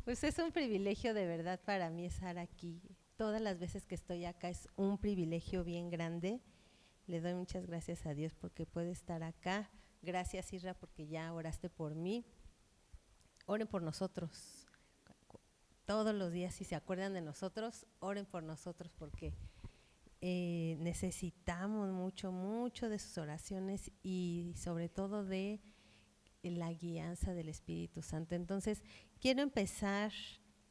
Pues es un privilegio de verdad para mí estar aquí. Todas las veces que estoy acá es un privilegio bien grande. Le doy muchas gracias a Dios porque puedo estar acá. Gracias, Isra, porque ya oraste por mí. Oren por nosotros. Todos los días, si se acuerdan de nosotros, oren por nosotros porque necesitamos mucho, mucho de sus oraciones y sobre todo de la guianza del Espíritu Santo. Entonces, quiero empezar,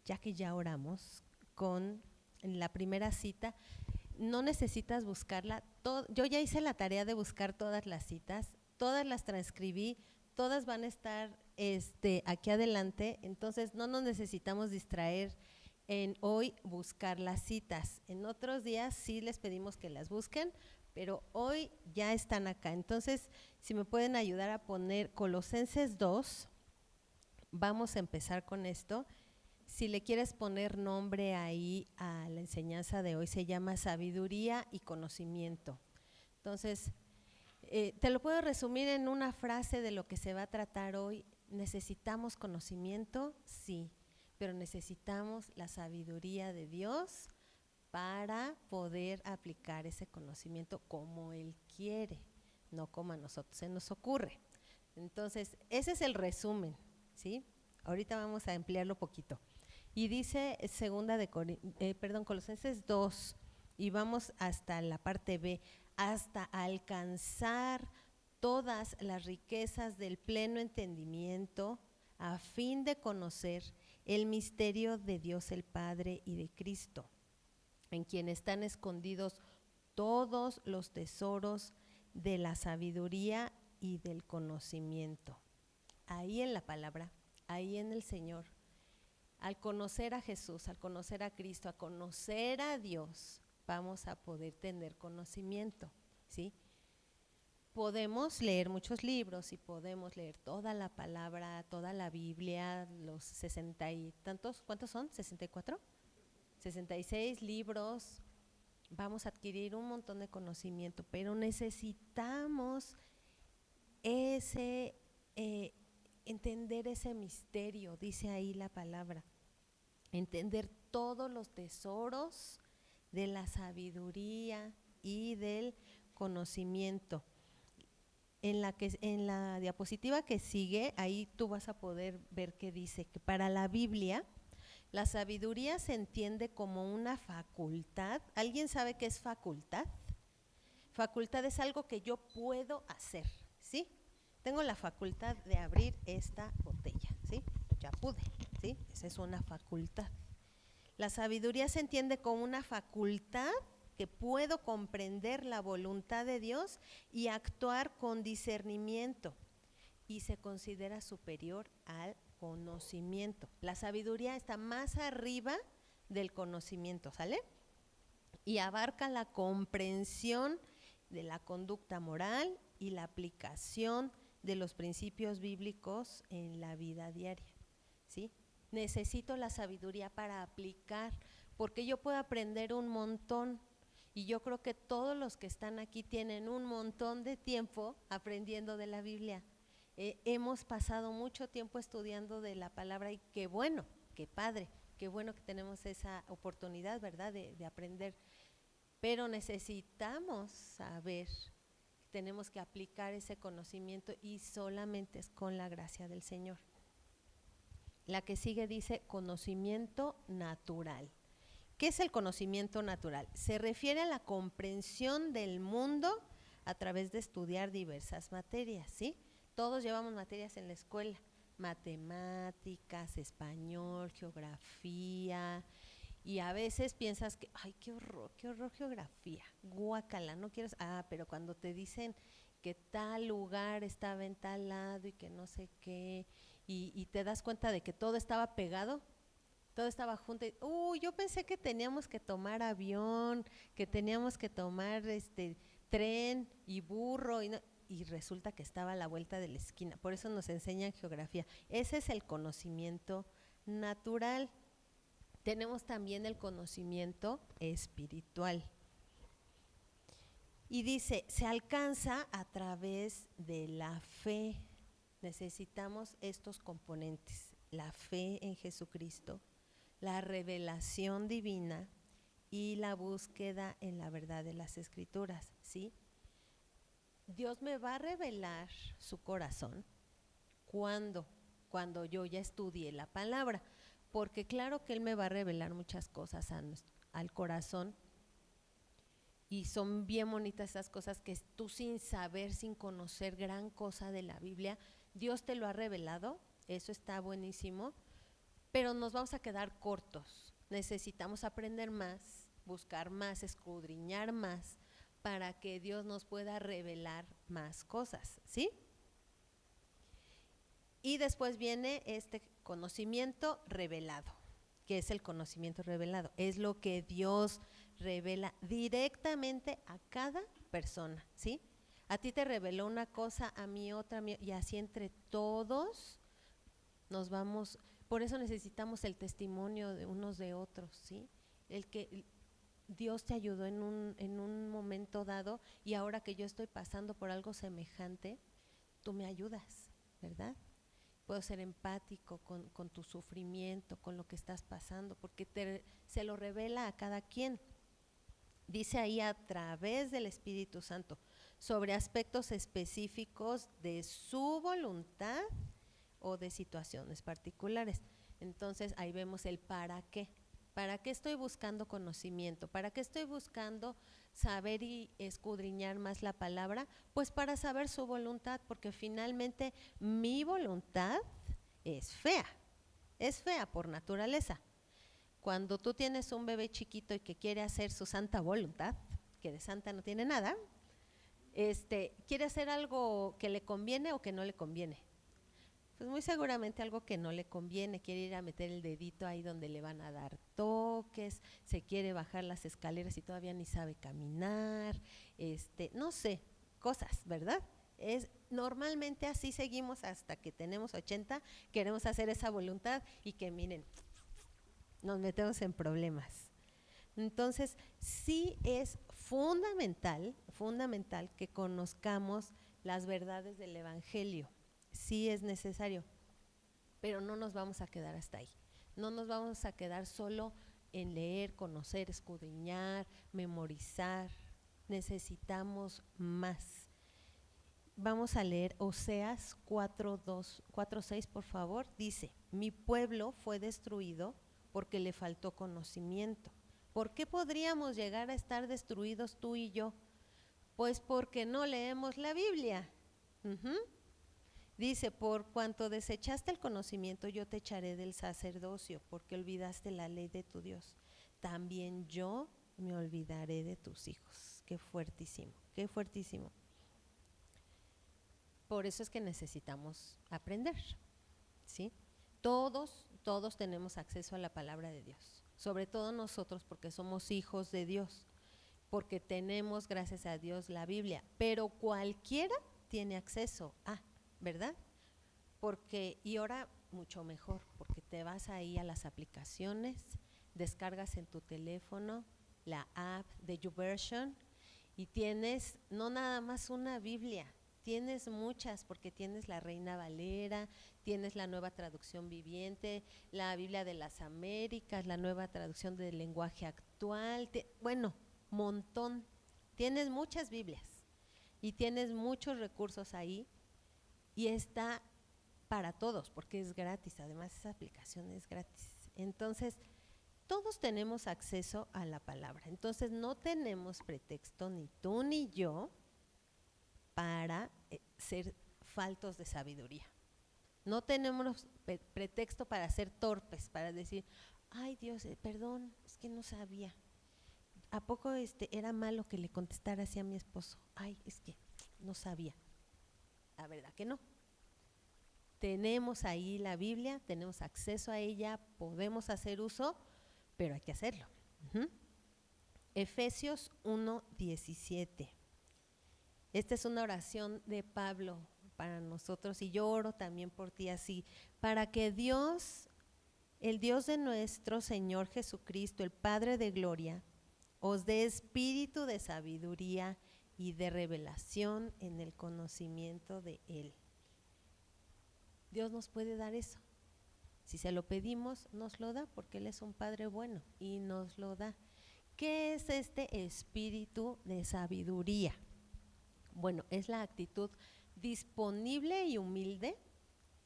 ya que ya oramos, con la primera cita. No necesitas buscarla, yo ya hice la tarea de buscar todas las citas, todas las transcribí, todas van a estar aquí adelante, entonces no nos necesitamos distraer en hoy buscar las citas. En otros días sí les pedimos que las busquen, pero hoy ya están acá. Entonces, si me pueden ayudar a poner Colosenses 2, vamos a empezar con esto. Si le quieres poner nombre ahí a la enseñanza de hoy, se llama sabiduría y conocimiento. Entonces, te lo puedo resumir en una frase de lo que se va a tratar hoy. ¿Necesitamos conocimiento? Sí, pero necesitamos la sabiduría de Dios para poder aplicar ese conocimiento como Él quiere, no como a nosotros se nos ocurre. Entonces, ese es el resumen, ¿sí? Ahorita vamos a emplearlo poquito. Y dice Colosenses 2, y vamos hasta la parte B, hasta alcanzar todas las riquezas del pleno entendimiento, a fin de conocer el misterio de Dios el Padre y de Cristo, en quien están escondidos todos los tesoros de la sabiduría y del conocimiento. Ahí en la palabra, ahí en el Señor, al conocer a Jesús, al conocer a Cristo, a conocer a Dios, vamos a poder tener conocimiento, ¿sí? Podemos leer muchos libros y podemos leer toda la palabra, toda la Biblia, los 60 y tantos, ¿cuántos son? ¿64? 66 libros, vamos a adquirir un montón de conocimiento, pero necesitamos entender ese misterio, dice ahí la palabra, entender todos los tesoros de la sabiduría y del conocimiento. En la diapositiva que sigue, ahí tú vas a poder ver que dice que para la Biblia, la sabiduría se entiende como una facultad. ¿Alguien sabe qué es facultad? Facultad es algo que yo puedo hacer, ¿sí? Tengo la facultad de abrir esta botella, ¿sí? Ya pude, ¿sí? Esa es una facultad. La sabiduría se entiende como una facultad que puedo comprender la voluntad de Dios y actuar con discernimiento, y se considera superior al conocimiento. La sabiduría está más arriba del conocimiento, ¿sale? Y abarca la comprensión de la conducta moral y la aplicación de los principios bíblicos en la vida diaria, ¿sí? Necesito la sabiduría para aplicar, porque yo puedo aprender un montón, y yo creo que todos los que están aquí tienen un montón de tiempo aprendiendo de la Biblia. Hemos pasado mucho tiempo estudiando de la palabra y qué bueno, qué padre, qué bueno que tenemos esa oportunidad, ¿verdad?, de aprender. Pero necesitamos saber, tenemos que aplicar ese conocimiento y solamente es con la gracia del Señor. La que sigue dice conocimiento natural. ¿Qué es el conocimiento natural? Se refiere a la comprensión del mundo a través de estudiar diversas materias, ¿sí? Todos llevamos materias en la escuela, matemáticas, español, geografía, y a veces piensas que, ay, qué horror geografía, guácala, no quieres, pero cuando te dicen que tal lugar estaba en tal lado y que no sé qué, y te das cuenta de que todo estaba pegado, todo estaba junto. Yo pensé que teníamos que tomar avión, que teníamos que tomar tren y burro, y resulta que estaba a la vuelta de la esquina. Por eso nos enseñan geografía. Ese es el conocimiento natural. Tenemos también el conocimiento espiritual. Y dice, se alcanza a través de la fe. Necesitamos estos componentes. la fe en Jesucristo, la revelación divina y la búsqueda en la verdad de las Escrituras, ¿sí? Dios me va a revelar su corazón cuando yo ya estudié la palabra, porque claro que Él me va a revelar muchas cosas al corazón, y son bien bonitas esas cosas que tú sin saber, sin conocer gran cosa de la Biblia, Dios te lo ha revelado, eso está buenísimo, pero nos vamos a quedar cortos. Necesitamos aprender más, buscar más, escudriñar más, para que Dios nos pueda revelar más cosas, ¿sí? Y después viene este conocimiento revelado. ¿Qué es el conocimiento revelado? Es lo que Dios revela directamente a cada persona, ¿sí? A ti te reveló una cosa, a mí otra, y así entre todos nos vamos. Por eso necesitamos el testimonio de unos de otros, ¿sí? El que Dios te ayudó en un momento dado, y ahora que yo estoy pasando por algo semejante, tú me ayudas, ¿verdad? Puedo ser empático con tu sufrimiento, con lo que estás pasando, porque se lo revela a cada quien. Dice ahí a través del Espíritu Santo, sobre aspectos específicos de su voluntad o de situaciones particulares. Entonces ahí vemos el para qué. ¿Para qué estoy buscando conocimiento? ¿Para qué estoy buscando saber y escudriñar más la palabra? Pues para saber su voluntad, porque finalmente mi voluntad es fea por naturaleza. Cuando tú tienes un bebé chiquito y que quiere hacer su santa voluntad, que de santa no tiene nada, quiere hacer algo que le conviene o que no le conviene. Pues muy seguramente algo que no le conviene, quiere ir a meter el dedito ahí donde le van a dar toques, se quiere bajar las escaleras y todavía ni sabe caminar, no sé, cosas, ¿verdad? Normalmente así seguimos hasta que tenemos 80, queremos hacer esa voluntad y que miren, nos metemos en problemas. Entonces, sí es fundamental que conozcamos las verdades del Evangelio. Sí es necesario, pero no nos vamos a quedar hasta ahí. No nos vamos a quedar solo en leer, conocer, escudriñar, memorizar. Necesitamos más. Vamos a leer Oseas 4:6, por favor. Dice: mi pueblo fue destruido porque le faltó conocimiento. ¿Por qué podríamos llegar a estar destruidos tú y yo? Pues porque no leemos la Biblia. Dice: por cuanto desechaste el conocimiento, yo te echaré del sacerdocio, porque olvidaste la ley de tu Dios. También yo me olvidaré de tus hijos. Qué fuertísimo, qué fuertísimo. Por eso es que necesitamos aprender, ¿sí? Todos tenemos acceso a la palabra de Dios, sobre todo nosotros, porque somos hijos de Dios, porque tenemos, gracias a Dios, la Biblia, pero cualquiera tiene acceso a, ¿verdad? Y ahora mucho mejor, porque te vas ahí a las aplicaciones, descargas en tu teléfono la app de YouVersion y tienes no nada más una Biblia, tienes muchas, porque tienes la Reina Valera, tienes la Nueva Traducción Viviente, la Biblia de las Américas, la Nueva Traducción del Lenguaje Actual, bueno, montón, tienes muchas Biblias y tienes muchos recursos ahí, y está para todos, porque es gratis, además esa aplicación es gratis. Entonces, todos tenemos acceso a la palabra, entonces no tenemos pretexto, ni tú ni yo, para ser faltos de sabiduría. No tenemos pretexto para ser torpes, para decir: ay Dios, perdón, es que no sabía. ¿A poco era malo que le contestara así a mi esposo? Ay, es que no sabía. La verdad que no. Tenemos ahí la Biblia, tenemos acceso a ella, podemos hacer uso, pero hay que hacerlo. Efesios 1:17. Esta es una oración de Pablo para nosotros, y yo oro también por ti así, para que Dios, el Dios de nuestro Señor Jesucristo, el Padre de gloria, os dé espíritu de sabiduría y de revelación en el conocimiento de Él. Dios nos puede dar eso, Si se lo pedimos, nos lo da, porque Él es un Padre bueno y nos lo da. ¿Qué es este espíritu de sabiduría? Bueno, es la actitud disponible y humilde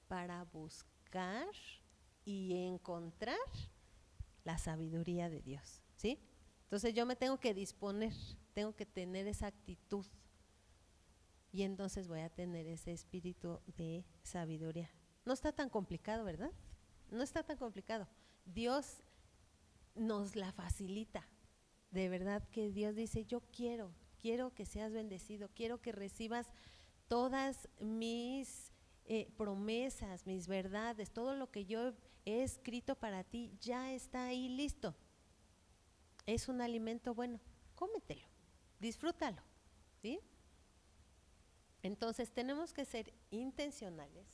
para buscar y encontrar la sabiduría de Dios, ¿sí? Entonces yo me tengo que disponer, tengo que tener esa actitud y entonces voy a tener ese espíritu de sabiduría. No está tan complicado, ¿verdad? No está tan complicado. Dios nos la facilita. De verdad que Dios dice, yo quiero que seas bendecido, quiero que recibas todas mis promesas, mis verdades, todo lo que yo he escrito para ti ya está ahí listo. Es un alimento bueno, cómetelo, disfrútalo, ¿sí? Entonces tenemos que ser intencionales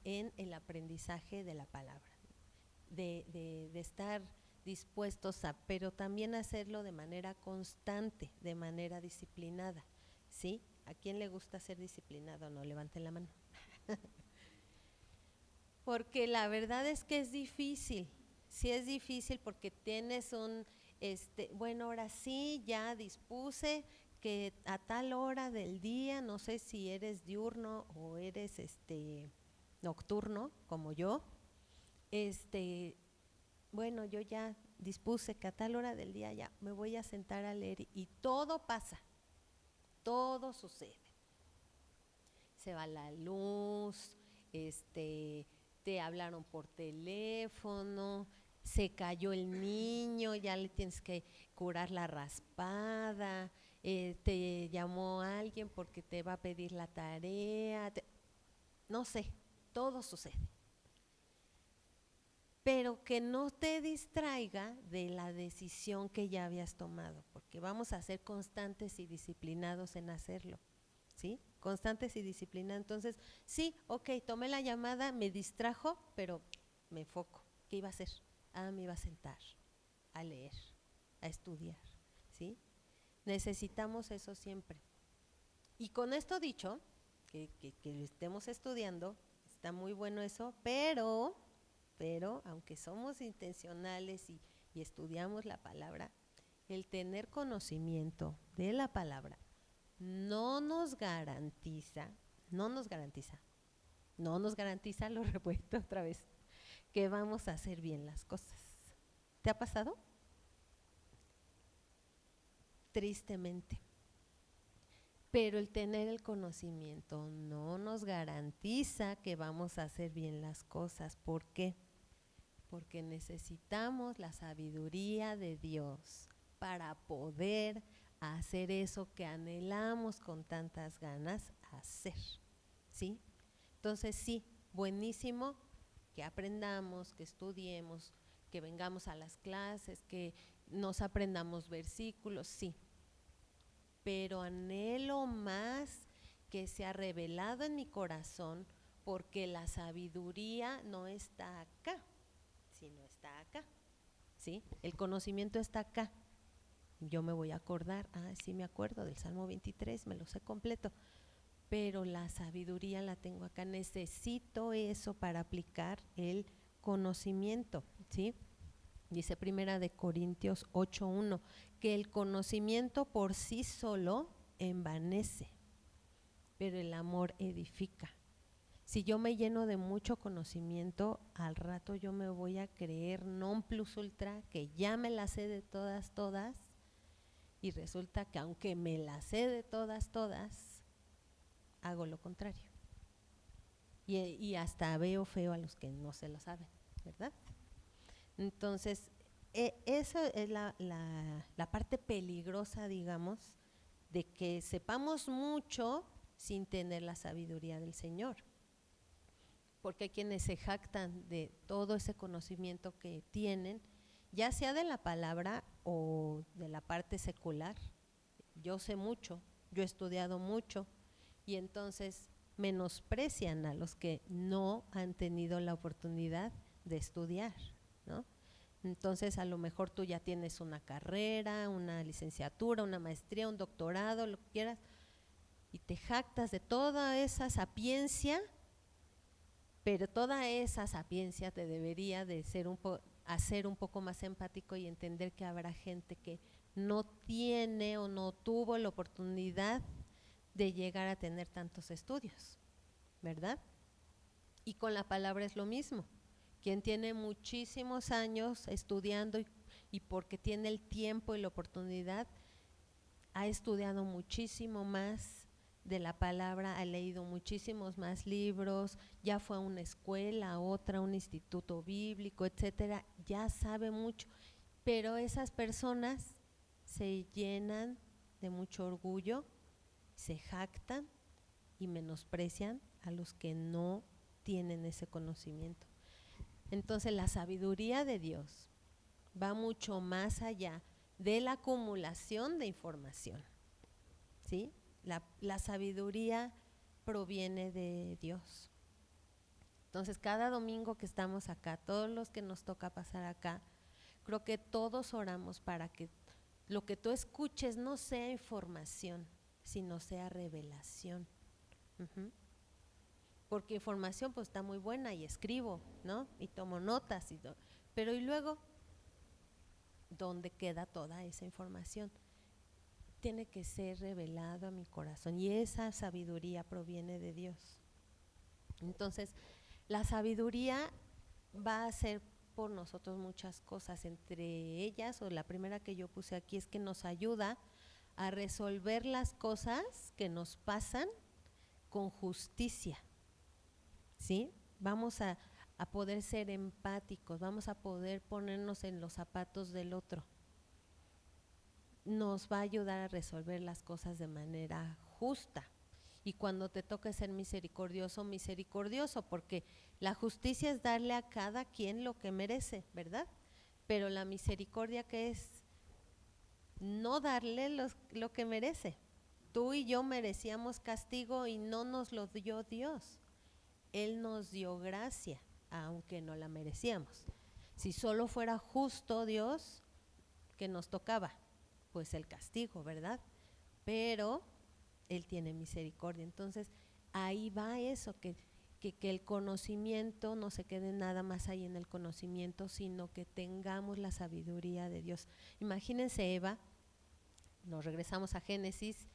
en el aprendizaje de la palabra, de estar dispuestos a, pero también hacerlo de manera constante, de manera disciplinada, ¿sí? ¿A quién le gusta ser disciplinado? No, levanten la mano. Porque la verdad es que es difícil, sí es difícil porque tienes bueno, ahora sí, ya dispuse que a tal hora del día, no sé si eres diurno o eres nocturno, como yo, bueno, yo ya dispuse que a tal hora del día ya me voy a sentar a leer y todo pasa, todo sucede. Se va la luz, te hablaron por teléfono, se cayó el niño, ya le tienes que curar la raspada, te llamó alguien porque te va a pedir la tarea, no sé, todo sucede. Pero que no te distraiga de la decisión que ya habías tomado, porque vamos a ser constantes y disciplinados en hacerlo, ¿sí? Constantes y disciplinados. Entonces, sí, ok, tomé la llamada, me distrajo, pero me enfoco. ¿Qué iba a hacer? Me iba a sentar, a leer, a estudiar, ¿sí? Necesitamos eso siempre. Y con esto dicho, que lo estemos estudiando, está muy bueno eso, pero aunque somos intencionales y estudiamos la palabra, el tener conocimiento de la palabra no nos garantiza, lo repito otra vez, que vamos a hacer bien las cosas. ¿Te ha pasado? Tristemente. Pero el tener el conocimiento no nos garantiza que vamos a hacer bien las cosas. ¿Por qué? Porque necesitamos la sabiduría de Dios para poder hacer eso que anhelamos con tantas ganas hacer, ¿sí? Entonces sí, buenísimo que aprendamos, que estudiemos, que vengamos a las clases, que nos aprendamos versículos, sí. Pero anhelo más que se ha revelado en mi corazón, porque la sabiduría no está acá, sino está acá, ¿sí? El conocimiento está acá. Yo me voy a acordar, sí me acuerdo del Salmo 23, me lo sé completo, pero la sabiduría la tengo acá, necesito eso para aplicar el conocimiento, ¿sí? Dice Primera de Corintios 8:1, que el conocimiento por sí solo envanece, pero el amor edifica. Si yo me lleno de mucho conocimiento, al rato yo me voy a creer non plus ultra, que ya me la sé de todas, y resulta que aunque me la sé de todas, hago lo contrario. Y hasta veo feo a los que no se lo saben, ¿verdad? Entonces, eso es la parte peligrosa, digamos, de que sepamos mucho sin tener la sabiduría del Señor. Porque hay quienes se jactan de todo ese conocimiento que tienen, ya sea de la palabra o de la parte secular. Yo sé mucho, yo he estudiado mucho, y entonces menosprecian a los que no han tenido la oportunidad de estudiar, ¿no? Entonces a lo mejor tú ya tienes una carrera, una licenciatura, una maestría, un doctorado, lo que quieras, y te jactas de toda esa sapiencia, Pero toda esa sapiencia te debería de hacer un poco más empático y entender que habrá gente que no tiene o no tuvo la oportunidad de llegar a tener tantos estudios, ¿verdad? Y con la palabra es lo mismo. Quien tiene muchísimos años estudiando y porque tiene el tiempo y la oportunidad, ha estudiado muchísimo más de la palabra, ha leído muchísimos más libros, ya fue a una escuela, a otra, a un instituto bíblico, etcétera, ya sabe mucho. Pero esas personas se llenan de mucho orgullo, se jactan y menosprecian a los que no tienen ese conocimiento. Entonces la sabiduría de Dios va mucho más allá de la acumulación de información, ¿sí? La sabiduría proviene de Dios. Entonces cada domingo que estamos acá, todos los que nos toca pasar acá, creo que todos oramos para que lo que tú escuches no sea información, sino sea revelación. Porque información pues está muy buena y escribo, ¿no? Y tomo notas, pero y luego, ¿dónde queda toda esa información? Tiene que ser revelado a mi corazón y esa sabiduría proviene de Dios. Entonces, la sabiduría va a hacer por nosotros muchas cosas, entre ellas, o la primera que yo puse aquí, es que nos ayuda a resolver las cosas que nos pasan con justicia, ¿sí? Vamos a poder ser empáticos, vamos a poder ponernos en los zapatos del otro. Nos va a ayudar a resolver las cosas de manera justa. Y cuando te toque ser misericordioso, misericordioso, porque la justicia es darle a cada quien lo que merece, ¿verdad? Pero la misericordia, ¿qué es? No darle lo que merece. Tú y yo merecíamos castigo y no nos lo dio Dios. Él nos dio gracia, aunque no la merecíamos. Si solo fuera justo Dios, ¿qué nos tocaba? Pues el castigo, ¿verdad? Pero Él tiene misericordia. Entonces, ahí va eso, que el conocimiento no se quede nada más ahí en el conocimiento, sino que tengamos la sabiduría de Dios. Imagínense Eva, nos regresamos a Génesis.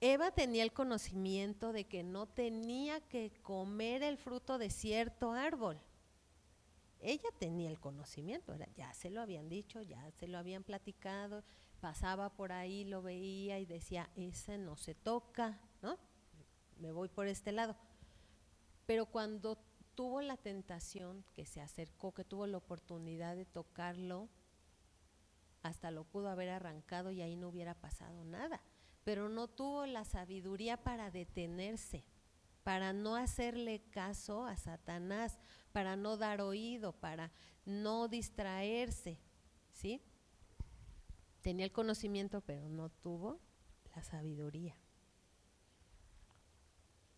Eva tenía el conocimiento de que no tenía que comer el fruto de cierto árbol. Ella tenía el conocimiento, ya se lo habían dicho, ya se lo habían platicado, pasaba por ahí, lo veía y decía, ese no se toca, ¿no? Me voy por este lado. Pero cuando tuvo la tentación, que se acercó, que tuvo la oportunidad de tocarlo, hasta lo pudo haber arrancado y ahí no hubiera pasado nada. Pero no tuvo la sabiduría para detenerse, para no hacerle caso a Satanás, para no dar oído, para no distraerse, ¿sí? Tenía el conocimiento, pero no tuvo la sabiduría.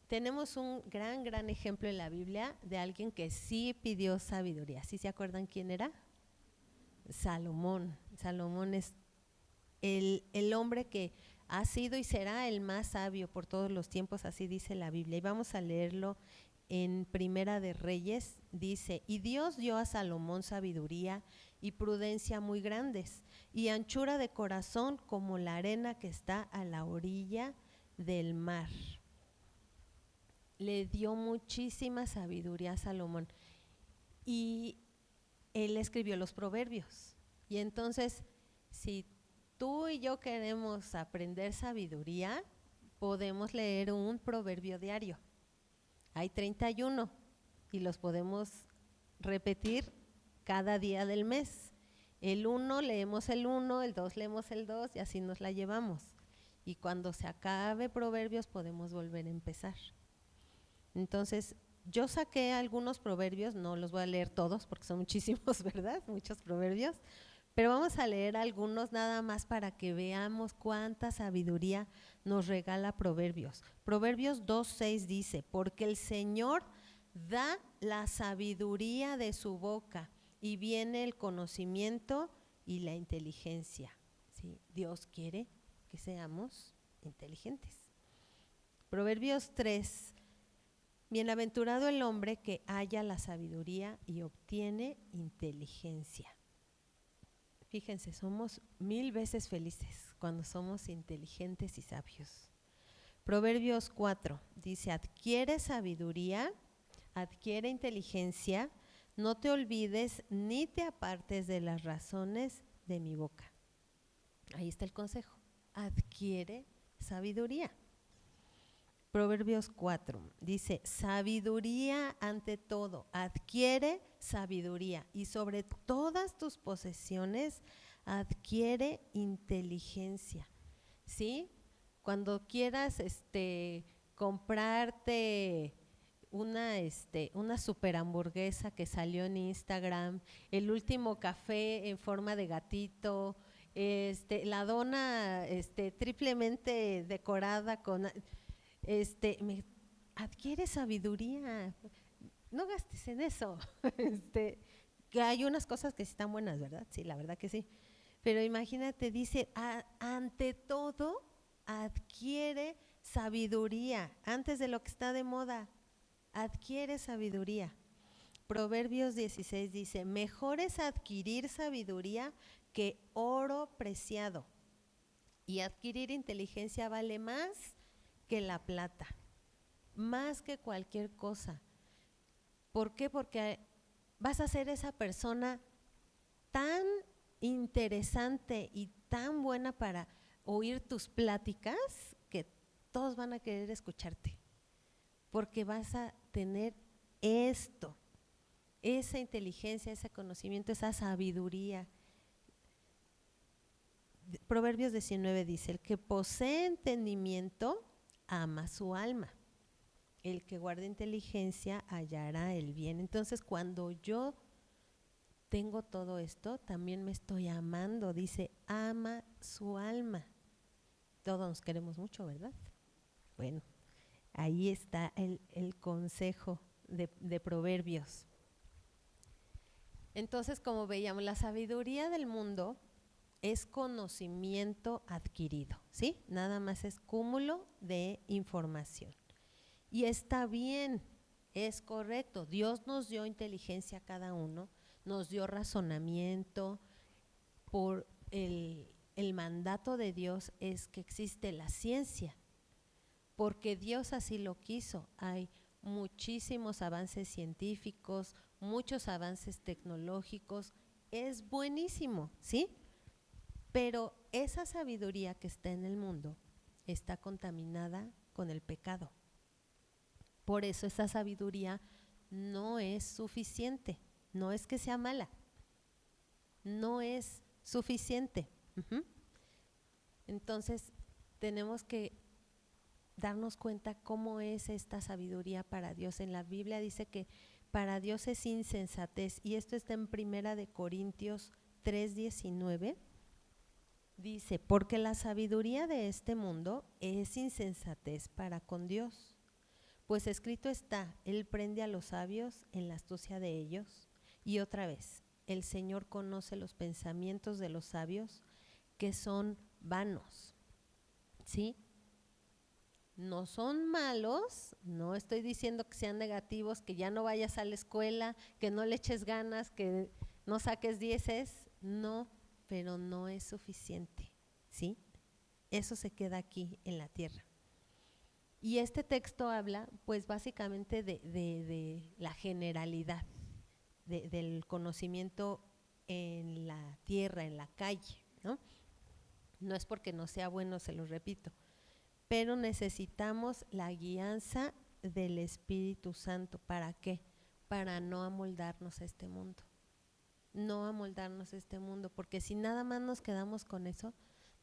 Tenemos un gran ejemplo en la Biblia de alguien que sí pidió sabiduría. ¿Sí se acuerdan quién era? Salomón. Salomón es el hombre que ha sido y será el más sabio por todos los tiempos, así dice la Biblia. Y vamos a leerlo en Primera de Reyes, dice, y Dios dio a Salomón sabiduría y prudencia muy grandes, y anchura de corazón como la arena que está a la orilla del mar. Le dio muchísima sabiduría a Salomón, y él escribió los proverbios. Y entonces, si tú y yo queremos aprender sabiduría, podemos leer un proverbio diario. Hay 31 y los podemos repetir cada día del mes. El 1 leemos el 1, el 2 leemos el 2 y así nos la llevamos. Y cuando se acabe proverbios podemos volver a empezar. Entonces, yo saqué algunos proverbios, no los voy a leer todos porque son muchísimos, ¿verdad? Muchos proverbios. Pero vamos a leer algunos nada más para que veamos cuánta sabiduría nos regala Proverbios. Proverbios 2:6 dice, porque el Señor da la sabiduría de su boca y viene el conocimiento y la inteligencia. ¿Sí? Dios quiere que seamos inteligentes. Proverbios 3, Bienaventurado el hombre que halla la sabiduría y obtiene inteligencia. Fíjense, somos 1000 veces felices cuando somos inteligentes y sabios. Proverbios 4 dice, adquiere sabiduría, adquiere inteligencia, no te olvides ni te apartes de las razones de mi boca. Ahí está el consejo, adquiere sabiduría. Proverbios 4 dice, sabiduría ante todo, adquiere sabiduría y sobre todas tus posesiones adquiere inteligencia. ¿Sí? Cuando quieras comprarte una super hamburguesa que salió en Instagram, el último café en forma de gatito, la dona triplemente decorada con… adquiere sabiduría, no gastes en eso. Que hay unas cosas que sí están buenas, ¿verdad? Sí, la verdad que sí. Pero imagínate, dice, ante todo, adquiere sabiduría, antes de lo que está de moda, adquiere sabiduría. Proverbios 16 dice, mejor es adquirir sabiduría que oro preciado, y adquirir inteligencia vale más que la plata, más que cualquier cosa. ¿Por qué? Porque vas a ser esa persona tan interesante y tan buena para oír tus pláticas que todos van a querer escucharte, porque vas a tener esto, esa inteligencia, ese conocimiento, esa sabiduría. Proverbios 19 dice, el que posee entendimiento ama su alma, el que guarda inteligencia hallará el bien. Entonces, cuando yo tengo todo esto, también me estoy amando. Dice, ama su alma. Todos nos queremos mucho, ¿verdad? Bueno, ahí está el consejo de Proverbios. Entonces, como veíamos, la sabiduría del mundo es conocimiento adquirido, ¿sí? Nada más es cúmulo de información. Y está bien, es correcto. Dios nos dio inteligencia a cada uno, nos dio razonamiento. Por el mandato de Dios es que existe la ciencia, porque Dios así lo quiso. Hay muchísimos avances científicos, muchos avances tecnológicos, es buenísimo, ¿sí? Pero esa sabiduría que está en el mundo está contaminada con el pecado. Por eso esa sabiduría no es suficiente, no es que sea mala, no es suficiente. Entonces tenemos que darnos cuenta cómo es esta sabiduría para Dios. En la Biblia dice que para Dios es insensatez, y esto está en 1 Corintios 3:19. Dice, porque la sabiduría de este mundo es insensatez para con Dios. Pues escrito está, Él prende a los sabios en la astucia de ellos. Y otra vez, el Señor conoce los pensamientos de los sabios, que son vanos. ¿Sí? No son malos, no estoy diciendo que sean negativos, que ya no vayas a la escuela, que no le eches ganas, que no saques 10, no, pero no es suficiente, ¿sí? Eso se queda aquí en la tierra. Y este texto habla, pues básicamente de la generalidad, del conocimiento en la tierra, en la calle, ¿no? No es porque no sea bueno, se lo repito, pero necesitamos la guianza del Espíritu Santo. ¿Para qué? Para no amoldarnos a este mundo. No amoldarnos a este mundo, porque si nada más nos quedamos con eso,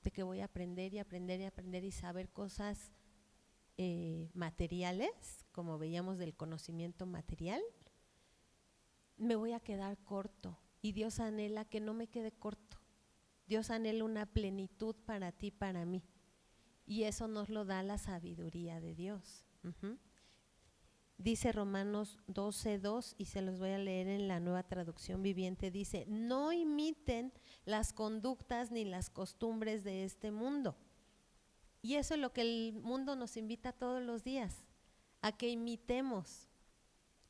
de que voy a aprender y aprender y aprender y saber cosas materiales, como veíamos del conocimiento material, me voy a quedar corto, y Dios anhela que no me quede corto. Dios anhela una plenitud para ti, para mí, y eso nos lo da la sabiduría de Dios. Dice Romanos 12:2, y se los voy a leer en la Nueva Traducción Viviente, dice, no imiten las conductas ni las costumbres de este mundo. Y eso es lo que el mundo nos invita todos los días, a que imitemos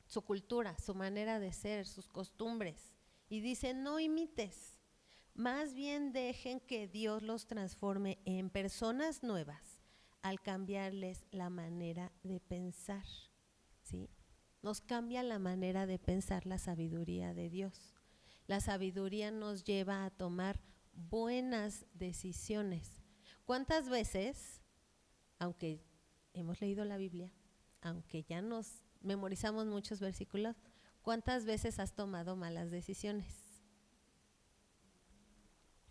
su cultura, su manera de ser, sus costumbres. Y dice, no imites, más bien dejen que Dios los transforme en personas nuevas al cambiarles la manera de pensar, ¿sí? Nos cambia la manera de pensar la sabiduría de Dios. La sabiduría nos lleva a tomar buenas decisiones. ¿Cuántas veces, aunque hemos leído la Biblia, aunque ya nos memorizamos muchos versículos, cuántas veces has tomado malas decisiones?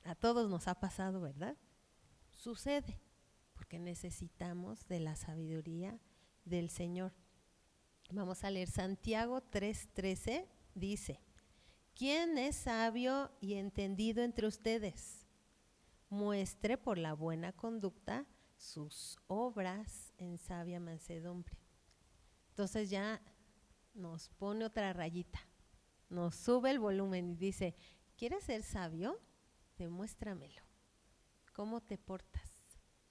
A todos nos ha pasado, ¿verdad? Sucede, porque necesitamos de la sabiduría del Señor. Vamos a leer Santiago 3:13, dice, ¿quién es sabio y entendido entre ustedes? Muestre por la buena conducta sus obras en sabia mansedumbre. Entonces ya nos pone otra rayita, nos sube el volumen y dice, ¿quieres ser sabio? Demuéstramelo. ¿Cómo te portas?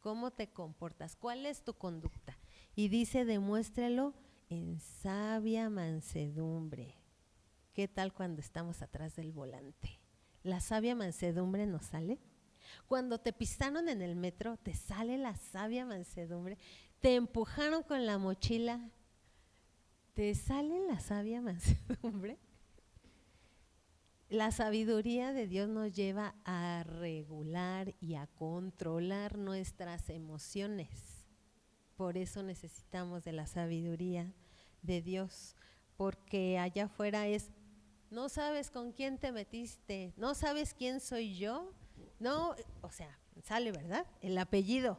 ¿Cómo te comportas? ¿Cuál es tu conducta? Y dice, demuéstralo en sabia mansedumbre. ¿Qué tal cuando estamos atrás del volante? ¿La sabia mansedumbre nos sale? Cuando te pisaron en el metro, ¿te sale la sabia mansedumbre? ¿Te empujaron con la mochila? ¿Te sale la sabia mansedumbre? La sabiduría de Dios nos lleva a regular y a controlar nuestras emociones. Por eso necesitamos de la sabiduría de Dios, porque allá afuera es, no sabes con quién te metiste, no sabes quién soy yo, no, o sea, sale, ¿verdad? El apellido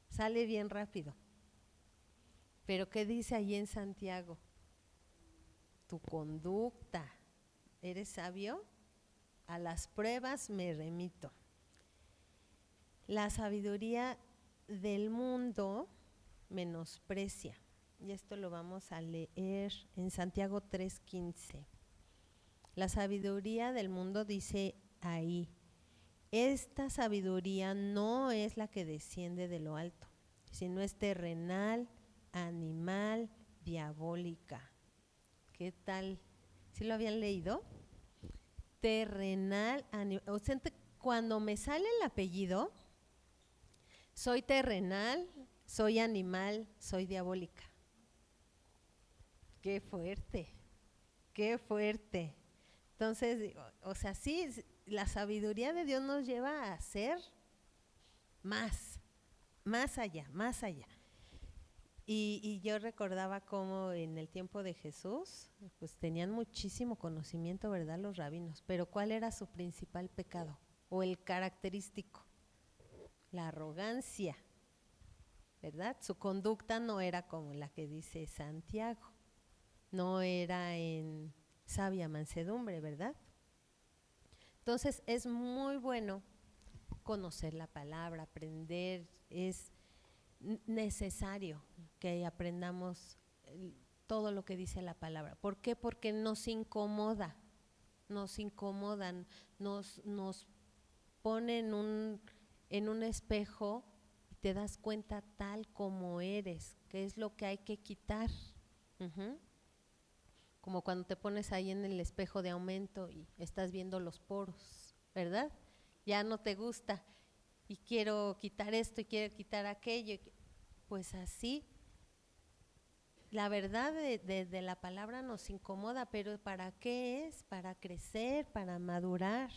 sale bien rápido. Pero ¿qué dice ahí en Santiago? Tu conducta. ¿Eres sabio? A las pruebas me remito. La sabiduría del mundo menosprecia. Y esto lo vamos a leer en Santiago 3:15. La sabiduría del mundo dice ahí, esta sabiduría no es la que desciende de lo alto, sino es terrenal, animal, diabólica. ¿Qué tal? ¿Sí lo habían leído? Terrenal, animal. O sea, cuando me sale el apellido, soy terrenal, soy animal, soy diabólica. Qué fuerte, qué fuerte. Entonces, o sea, sí, la sabiduría de Dios nos lleva a hacer más allá, más allá. Y yo recordaba cómo en el tiempo de Jesús, pues tenían muchísimo conocimiento, ¿verdad? Los rabinos, pero ¿cuál era su principal pecado o el característico? La arrogancia, ¿verdad? Su conducta no era como la que dice Santiago, no era en sabia mansedumbre, ¿verdad? Entonces es muy bueno conocer la palabra, aprender, es necesario que aprendamos todo lo que dice la palabra. ¿Por qué? Porque nos incomodan, nos pone en un espejo y te das cuenta tal como eres, qué es lo que hay que quitar. Como cuando te pones ahí en el espejo de aumento y estás viendo los poros, ¿verdad? Ya no te gusta y quiero quitar esto y quiero quitar aquello. Pues así, la verdad de la palabra nos incomoda, pero ¿para qué es? Para crecer, para madurar,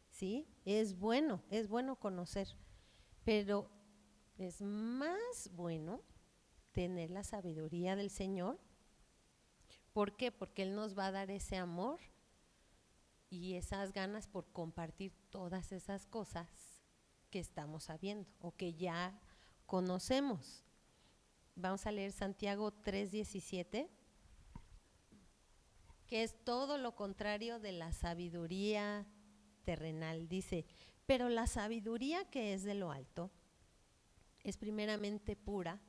¿sí? Es bueno conocer, pero es más bueno tener la sabiduría del Señor. ¿Por qué? Porque Él nos va a dar ese amor y esas ganas por compartir todas esas cosas que estamos sabiendo o que ya conocemos. Vamos a leer Santiago 3:17, que es todo lo contrario de la sabiduría terrenal. Dice, pero la sabiduría que es de lo alto es primeramente pura,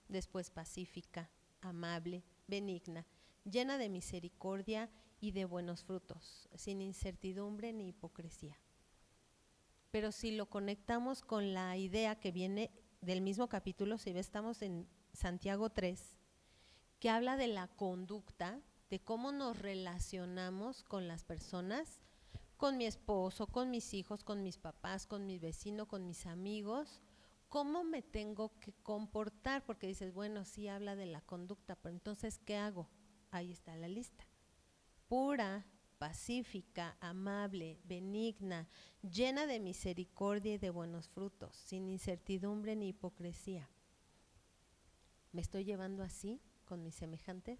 después pacífica, amable, benigna, llena de misericordia y de buenos frutos, sin incertidumbre ni hipocresía. Pero si lo conectamos con la idea que viene del mismo capítulo, si estamos en Santiago 3, que habla de la conducta, de cómo nos relacionamos con las personas, con mi esposo, con mis hijos, con mis papás, con mi vecino, con mis amigos, cómo me tengo que comportar, porque dices, bueno, sí habla de la conducta, pero entonces, ¿qué hago? Ahí está la lista. Pura, pacífica, amable, benigna, llena de misericordia y de buenos frutos, sin incertidumbre ni hipocresía. ¿Me estoy llevando así con mis semejantes?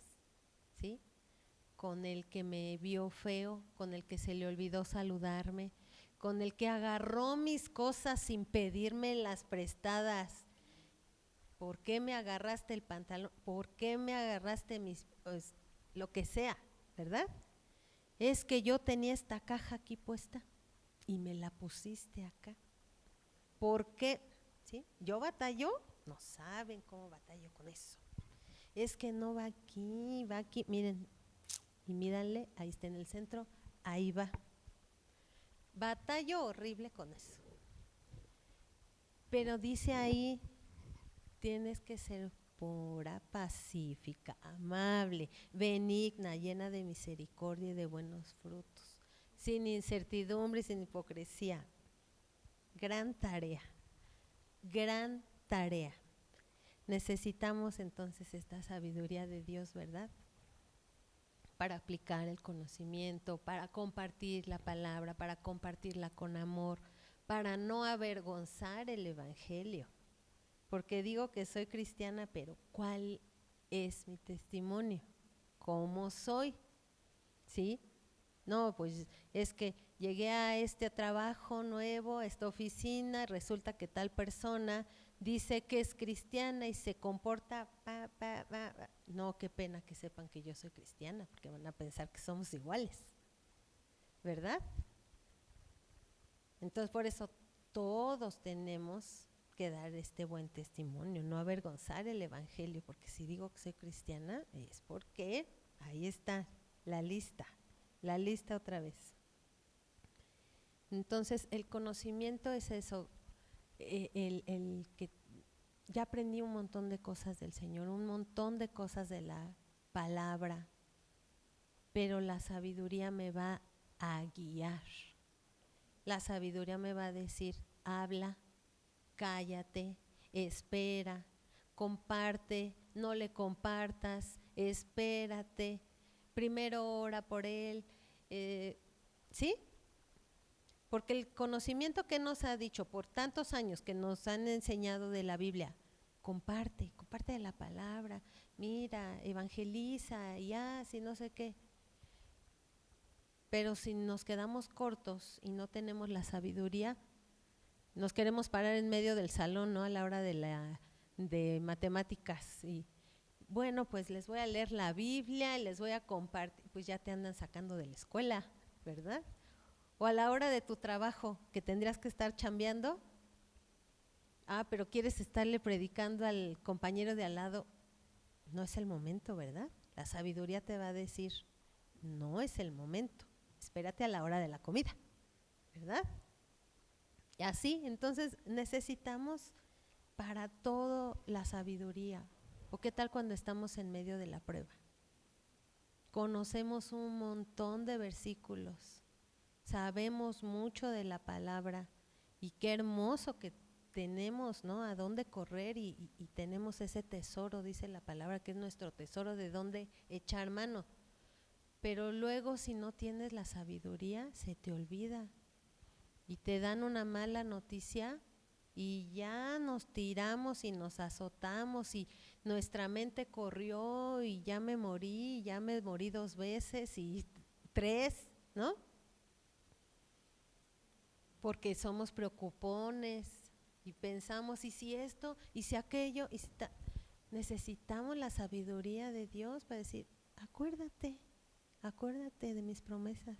¿Sí? Con el que me vio feo, con el que se le olvidó saludarme, con el que agarró mis cosas sin pedirme las prestadas. ¿Por qué me agarraste el pantalón? ¿Por qué me agarraste pues, lo que sea, verdad? Es que yo tenía esta caja aquí puesta y me la pusiste acá. ¿Por qué? ¿Sí? ¿Yo batallo? No saben cómo batallo con eso. Es que no va aquí, miren, y míranle, ahí está en el centro, ahí va. Batallo horrible con eso. Pero dice ahí, tienes que ser pura, pacífica, amable, benigna, llena de misericordia y de buenos frutos, sin incertidumbre y sin hipocresía. Gran tarea, gran tarea. Necesitamos entonces esta sabiduría de Dios, ¿verdad? Para aplicar el conocimiento, para compartir la palabra, para compartirla con amor, para no avergonzar el evangelio. Porque digo que soy cristiana, pero ¿cuál es mi testimonio? ¿Cómo soy? ¿Sí? No, pues es que llegué a este trabajo nuevo, a esta oficina, resulta que tal persona dice que es cristiana y se comporta, no, qué pena que sepan que yo soy cristiana, porque van a pensar que somos iguales, ¿verdad? Entonces por eso todos tenemos que dar este buen testimonio, no avergonzar el evangelio, porque si digo que soy cristiana es porque ahí está la lista otra vez. Entonces el conocimiento es eso, el que ya aprendí un montón de cosas del Señor, un montón de cosas de la palabra, pero la sabiduría me va a guiar. La sabiduría me va a decir, habla, cállate, espera, comparte, no le compartas, espérate, primero ora por él, ¿sí? Porque el conocimiento que nos ha dicho por tantos años que nos han enseñado de la Biblia, comparte de la palabra, mira, evangeliza y así no sé qué. Pero si nos quedamos cortos y no tenemos la sabiduría, nos queremos parar en medio del salón, ¿no? A la hora de matemáticas y bueno, pues les voy a leer la Biblia, les voy a compartir, pues ya te andan sacando de la escuela, ¿verdad? O a la hora de tu trabajo, que tendrías que estar chambeando, pero quieres estarle predicando al compañero de al lado, no es el momento, ¿verdad? La sabiduría te va a decir, no es el momento, espérate a la hora de la comida, ¿verdad? Y así, entonces necesitamos para todo la sabiduría. ¿O qué tal cuando estamos en medio de la prueba? Conocemos un montón de versículos, sabemos mucho de la palabra y qué hermoso que tenemos, ¿no? A dónde correr y tenemos ese tesoro, dice la palabra, que es nuestro tesoro, de dónde echar mano. Pero luego si no tienes la sabiduría, se te olvida y te dan una mala noticia y ya nos tiramos y nos azotamos y nuestra mente corrió y ya me morí 2 veces y 3, ¿no? Porque somos preocupones y pensamos, ¿y si esto? ¿Y si aquello? ¿Y si necesitamos la sabiduría de Dios para decir, acuérdate de mis promesas,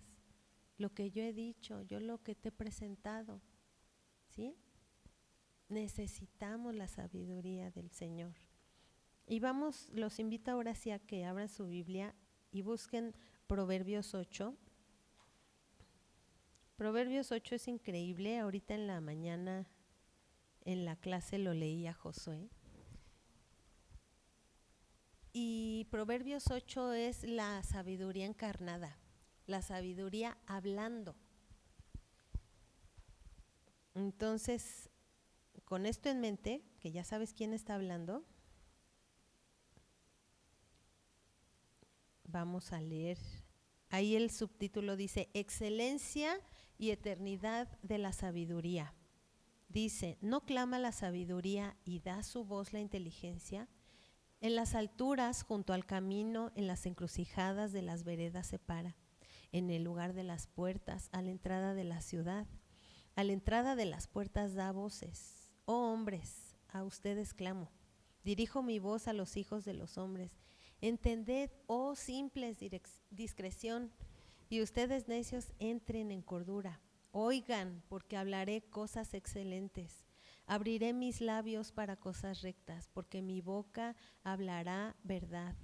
lo que yo he dicho, yo lo que te he presentado, ¿sí? Necesitamos la sabiduría del Señor. Y los invito ahora sí a que abran su Biblia y busquen Proverbios 8. Proverbios 8 es increíble, ahorita en la mañana en la clase lo leía Josué. Y Proverbios 8 es la sabiduría encarnada, la sabiduría hablando. Entonces, con esto en mente, que ya sabes quién está hablando, vamos a leer. Ahí el subtítulo dice, excelencia y eternidad de la sabiduría. Dice, ¿no clama la sabiduría y da su voz la inteligencia? En las alturas, junto al camino, en las encrucijadas de las veredas se para. En el lugar de las puertas, a la entrada de la ciudad. A la entrada de las puertas da voces. Oh hombres, a ustedes clamo. Dirijo mi voz a los hijos de los hombres. Entended, oh simples, discreción, y ustedes necios entren en cordura. Oigan, porque hablaré cosas excelentes. Abriré mis labios para cosas rectas, porque mi boca hablará verdad.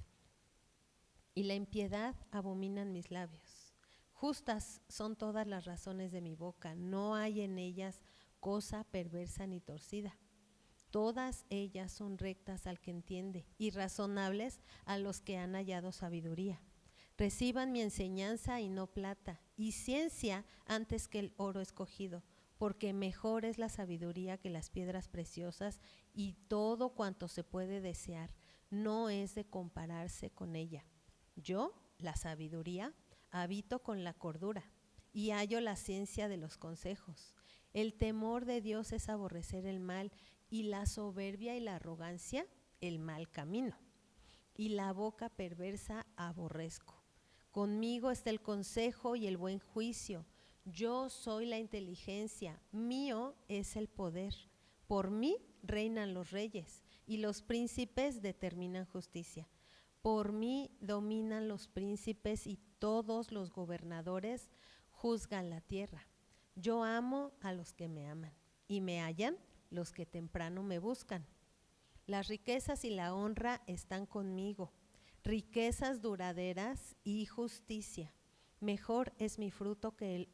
Y la impiedad abominan mis labios. Justas son todas las razones de mi boca, no hay en ellas cosa perversa ni torcida. Todas ellas son rectas al que entiende y razonables a los que han hallado sabiduría. Reciban mi enseñanza y no plata, y ciencia antes que el oro escogido, porque mejor es la sabiduría que las piedras preciosas, y todo cuanto se puede desear no es de compararse con ella. Yo, la sabiduría, habito con la cordura, y hallo la ciencia de los consejos. El temor de Dios es aborrecer el mal, y la soberbia y la arrogancia, el mal camino. Y la boca perversa aborrezco. Conmigo está el consejo y el buen juicio. Yo soy la inteligencia, mío es el poder. Por mí reinan los reyes y los príncipes determinan justicia. Por mí dominan los príncipes y todos los gobernadores juzgan la tierra. Yo amo a los que me aman y me hallan los que temprano me buscan. Las riquezas y la honra están conmigo. Riquezas duraderas y justicia. Mejor es mi fruto que el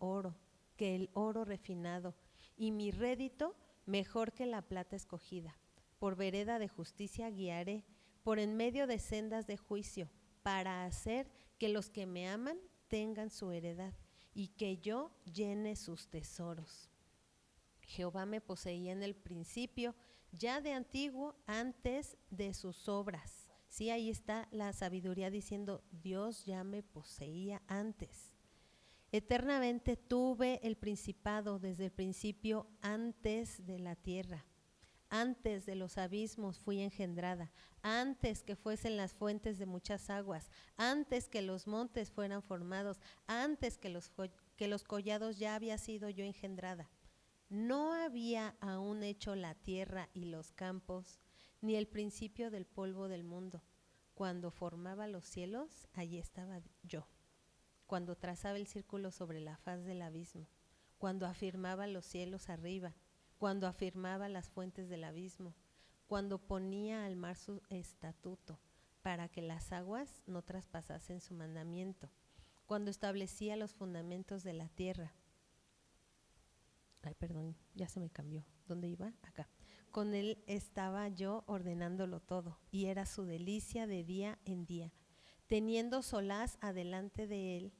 oro refinado, y mi rédito mejor que la plata escogida. Por vereda de justicia guiaré, por en medio de sendas de juicio, para hacer que los que me aman tengan su heredad, y que yo llene sus tesoros. Jehová me poseía en el principio, ya de antiguo, antes de sus obras. Sí, ahí está la sabiduría diciendo, Dios ya me poseía antes. Eternamente tuve el principado desde el principio, antes de la tierra. Antes de los abismos fui engendrada, antes que fuesen las fuentes de muchas aguas, antes que los montes fueran formados, antes que los collados ya había sido yo engendrada. No había aún hecho la tierra y los campos, ni el principio del polvo del mundo. Cuando formaba los cielos, allí estaba yo. Cuando trazaba el círculo sobre la faz del abismo, cuando afirmaba los cielos arriba, cuando afirmaba las fuentes del abismo, cuando ponía al mar su estatuto, para que las aguas no traspasasen su mandamiento, cuando establecía los fundamentos de la tierra. Ay, perdón, ya se me cambió. ¿Dónde iba? Acá. Con él estaba yo ordenándolo todo, y era su delicia de día en día, teniendo solaz delante de él,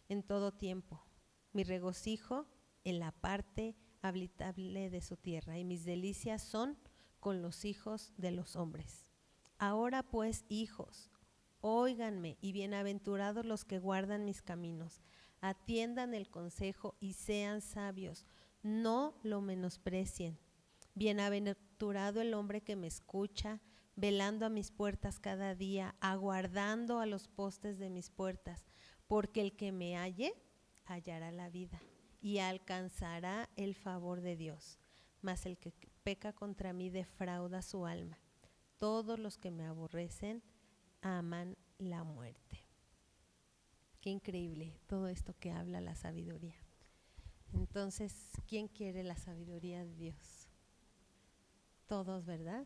en todo tiempo. Mi regocijo en la parte habitable de su tierra, y mis delicias son con los hijos de los hombres. Ahora pues, hijos, óiganme, y bienaventurados los que guardan mis caminos. Atiendan el consejo y sean sabios, no lo menosprecien. Bienaventurado el hombre que me escucha, velando a mis puertas cada día, aguardando a los postes de mis puertas, porque el que me halle, hallará la vida y alcanzará el favor de Dios. Mas el que peca contra mí defrauda su alma. Todos los que me aborrecen aman la muerte. Qué increíble todo esto que habla la sabiduría. Entonces, ¿quién quiere la sabiduría de Dios? Todos, ¿verdad?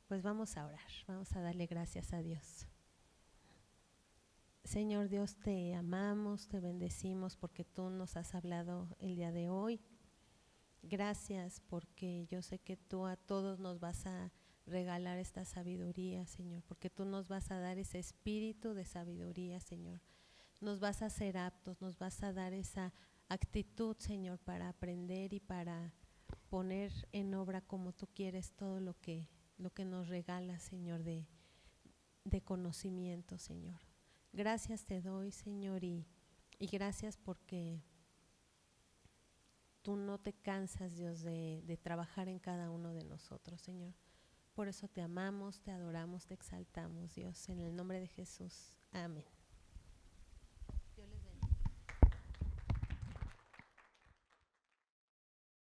Pues vamos a orar, vamos a darle gracias a Dios. Señor Dios, te amamos, te bendecimos porque tú nos has hablado el día de hoy. Gracias porque yo sé que tú a todos nos vas a regalar esta sabiduría, Señor, porque tú nos vas a dar ese espíritu de sabiduría, Señor. Nos vas a hacer aptos, nos vas a dar esa actitud, Señor, para aprender y para poner en obra como tú quieres todo lo que nos regalas, Señor, de conocimiento, Señor. Gracias te doy, Señor, y gracias porque tú no te cansas, Dios, de trabajar en cada uno de nosotros, Señor. Por eso te amamos, te adoramos, te exaltamos, Dios, en el nombre de Jesús. Amén.